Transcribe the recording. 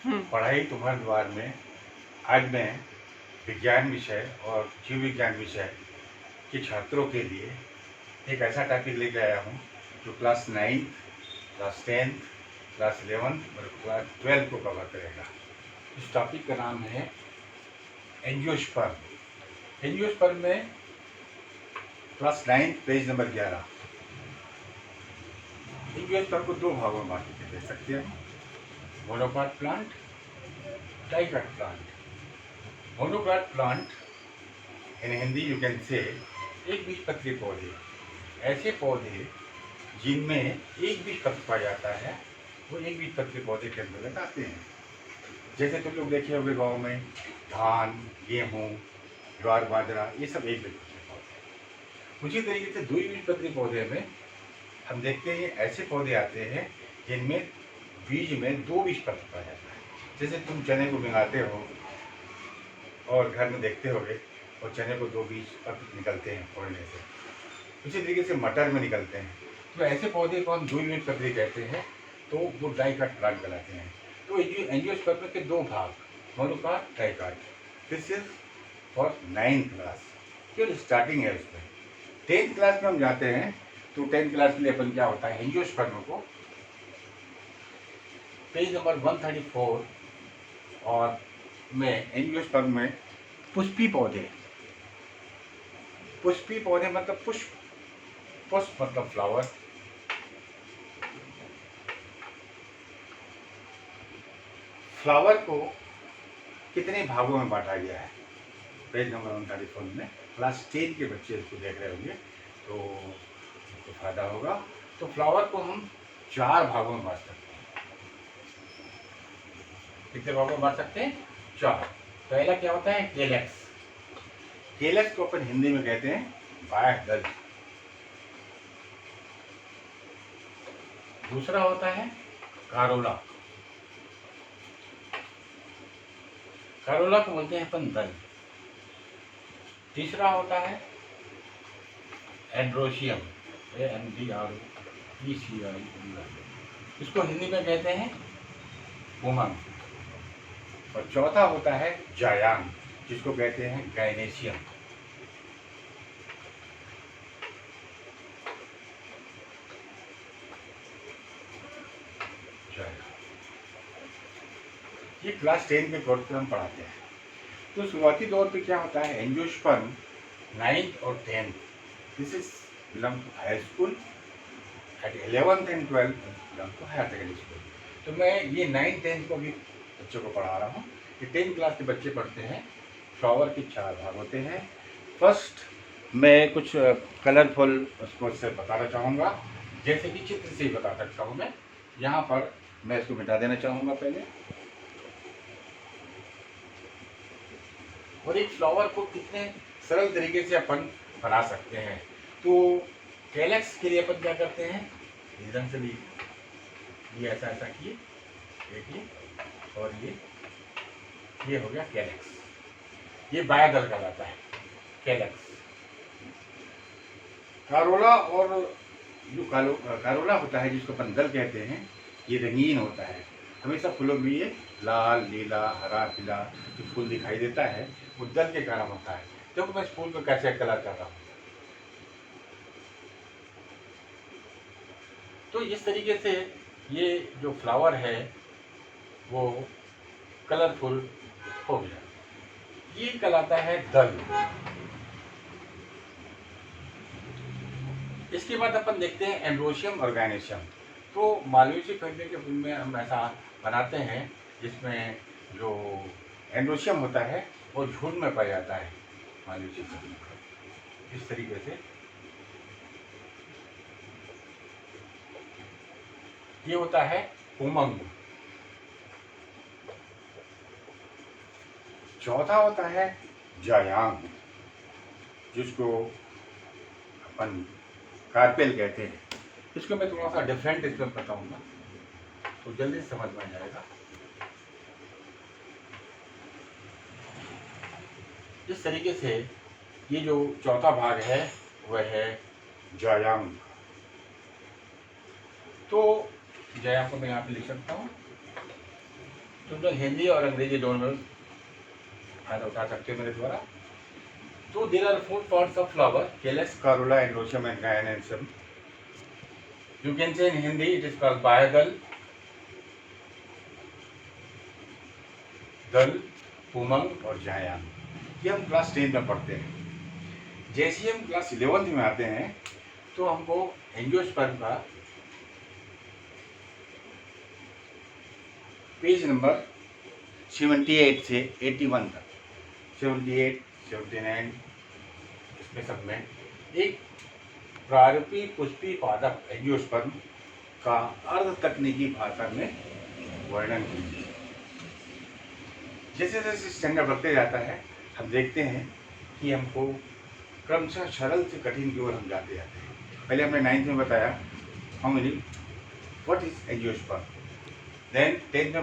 पढ़ाई तुम्हारे द्वार में आज मैं विज्ञान विषय और जीव विज्ञान विषय के छात्रों के लिए एक ऐसा टॉपिक लेके आया हूँ जो क्लास 9, क्लास 10, क्लास 11 और क्लास 12 को कवर करेगा। इस टॉपिक का नाम है एंजियोस्पर्म। एंजियोस्पर्म में क्लास 9 पेज नंबर 11। एंजियोस्पर्म को दो भागों में बांट के देख सकते हैं, monocot plant, dicot plant. Monocot plant in Hindi you can say एक बीजपत्री पौधे, ऐसे पौधे जिनमें एक बीजपत्र पाया जाता है, वो एक बीजपत्री पौधे के अंतर्गत आते हैं। जैसे तुम लोग देखे होंगे गाँव में धान, गेहूँ, ज्वार, बाजरा, ये सब एक बीजपत्री पौधे। उसी तरीके से द्विबीजपत्री पौधे में हम देखते हैं ऐसे पौधे आते हैं जिनमें बीज में दो बीजपत्र पाया जाता है। जैसे तुम चने को भिगाते हो और घर में देखते होगे और चने को दो बीजपत्र निकलते हैं फोड़ने से, उसी तरीके से मटर में निकलते हैं। तो ऐसे पौधे को हम द्विबीजपत्री कहते हैं, तो वो डाइकॉट प्लांट कहलाते हैं। तो एंजियोस्पर्म के दो भाग, monocot, dicot. This is for 9th class, केवल स्टार्टिंग है उसमें। 10th क्लास में हम जाते हैं तो 10th क्लास के लिए अपन क्या होता है, एंजियोस्पर्म को पेज नंबर 134 और में एंजियोस्पर्म में पुष्पी पौधे, पुष्पी पौधे मतलब पुष्प, पुष्प मतलब फ्लावर। फ्लावर को कितने भागों में बांटा गया है, पेज नंबर 134 में। क्लास 10 के बच्चे इसको देख रहे होंगे तो फायदा होगा। तो फ्लावर को हम 4 भागों में बांट सकते हैं। कितने भागों में बांट सकते हैं? 4। पहला क्या होता है, केलेक्स। केलेक्स को अपन हिंदी में कहते हैं बाह्यदल। दूसरा होता है कारोला, कारोला को बोलते हैं अपन दल। तीसरा होता है एंड्रोशियम, ANDROECIUM, इसको हिंदी में कहते हैं उमंग। और चौथा होता है जायांग, जिसको कहते हैं गायनेशियम। ये क्लास 10 के कोर्स में हम पढ़ाते हैं। तो शुरुआती दौर पे क्या होता है, एंजियोस्पर्म 9th और 10th, this is belong to high school. At 11th and 12th belong to higher secondary school. तो मैं ये 9th 10th को भी बच्चों को पढ़ा रहा हूँ। ये 10th क्लास के बच्चे पढ़ते हैं। फ्लावर के 4 भाग होते हैं। फर्स्ट मैं कुछ कलरफुल उसको से बताना चाहूँगा, जैसे कि चित्र से ही बता सकता हूँ मैं। यहाँ पर मैं इसको मिटा देना चाहूँगा पहले। और एक फ्लावर को कितने सरल तरीके से अपन बना सकते हैं। तो कैलेक्स के लिए अपन क्या करते हैं, इस ढंग से भी ये ऐसा ऐसा किए, देखिए, और ये हो गया कैलेक्स। ये बाह्यदल कहलाता है कैलेक्स। कारोला, और जो कारोला होता है जिसको अपन दल कहते हैं, ये रंगीन होता है। हमेशा फूलों में ये लाल, नीला, हरा, पीला जो फूल दिखाई देता है, वो दल के कारण होता है। देखो मैं इस फूल को कैसे कलर कर रहा हूँ। तो इस तरीके से ये जो फ्लावर है वो कलरफुल हो गया। ये कहलाता है दल। इसके बाद अपन देखते हैं एंड्रोशियम और गायनेशियम। तो मालवेसी फैमिली के फूल में हम ऐसा बनाते हैं जिसमें जो एंड्रोशियम होता है वो झुंड में पाया जाता है मालवेसी फैमिली का। इस तरीके से ये होता है उमंग। चौथा होता है जायांग, जिसको अपन कार्पेल कहते हैं। इसको मैं थोड़ा सा डिफरेंट इसमें बताऊंगा तो जल्दी समझ में आ जाएगा। इस तरीके से ये जो चौथा भाग है वह है जायांग। तो जायांग को मैं यहाँ पे लिख सकता हूँ। तुम लोग हिंदी और अंग्रेजी दोनों में फायदा उठा सकते हो मेरे द्वारा। तो there are 4 parts of flower: calyx, corolla, androecium, and gynoecium. You can say in Hindi it is called बाह्यदल, दल, पुमंग और जायान। ये हम क्लास 10 में पढ़ते हैं। जैसे ही हम क्लास 11 में आते हैं तो हमको एंजियोस्पर्म का पेज नंबर 78 से 81 तक, 78, 79 इसमें सब में एक प्रारूपी पुष्पी पादप एंजियोस्पर्म का अर्ध तकनीकी भाषा में वर्णन कीजिए। जैसे जैसे स्टैंडर्ड बढ़ते जाता है हम देखते हैं कि हमको क्रमशः सरल से कठिन की ओर हम जाते जाते हैं। पहले हमने 9th में बताया how many what is angiosperm, then 10th में